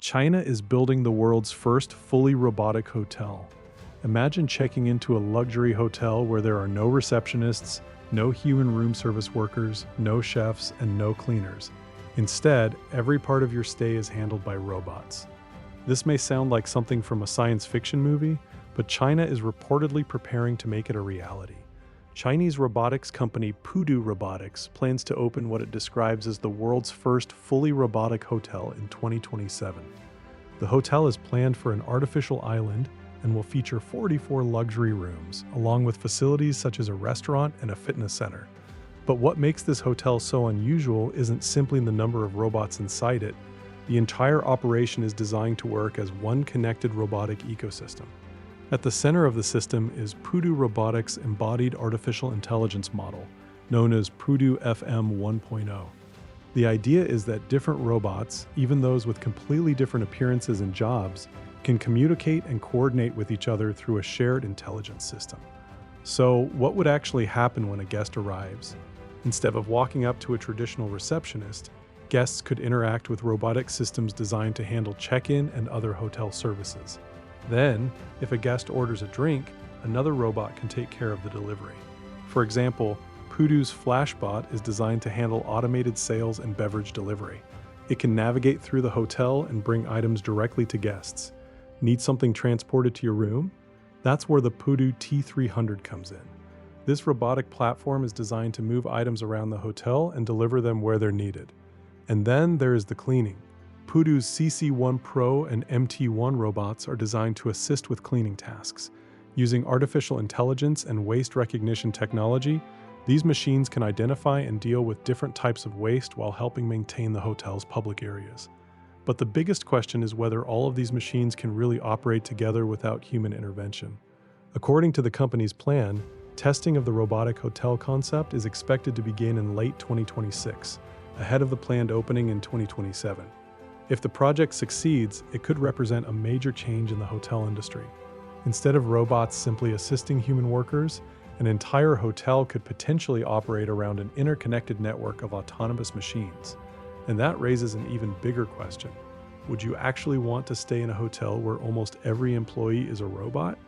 China is building the world's first fully robotic hotel. Imagine checking into a luxury hotel where there are no receptionists, no human room service workers, no chefs, and no cleaners. Instead, every part of your stay is handled by robots. This may sound like something from a science fiction movie, but China is reportedly preparing to make it a reality. Chinese robotics company Pudu Robotics plans to open what it describes as the world's first fully robotic hotel in 2027. The hotel is planned for an artificial island and will feature 44 luxury rooms, along with facilities such as a restaurant and a fitness center. But what makes this hotel so unusual isn't simply the number of robots inside it. The entire operation is designed to work as one connected robotic ecosystem. At the center of the system is Pudu Robotics' embodied artificial intelligence model, known as Pudu FM 1.0. The idea is that different robots, even those with completely different appearances and jobs, can communicate and coordinate with each other through a shared intelligence system. So, what would actually happen when a guest arrives? Instead of walking up to a traditional receptionist, guests could interact with robotic systems designed to handle check-in and other hotel services. Then, if a guest orders a drink, another robot can take care of the delivery. For example, Pudu's Flashbot is designed to handle automated sales and beverage delivery. It can navigate through the hotel and bring items directly to guests. Need something transported to your room? That's where the Pudu T300 comes in. This robotic platform is designed to move items around the hotel and deliver them where they're needed. And then there is the cleaning. Pudu's CC1 Pro and MT1 robots are designed to assist with cleaning tasks. Using artificial intelligence and waste recognition technology, these machines can identify and deal with different types of waste while helping maintain the hotel's public areas. But the biggest question is whether all of these machines can really operate together without human intervention. According to the company's plan, testing of the robotic hotel concept is expected to begin in late 2026, ahead of the planned opening in 2027. If the project succeeds, it could represent a major change in the hotel industry. Instead of robots simply assisting human workers, an entire hotel could potentially operate around an interconnected network of autonomous machines. And that raises an even bigger question. Would you actually want to stay in a hotel where almost every employee is a robot?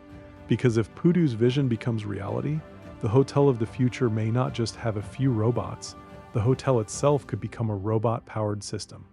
Because if Pudu's vision becomes reality, the hotel of the future may not just have a few robots. The hotel itself could become a robot-powered system.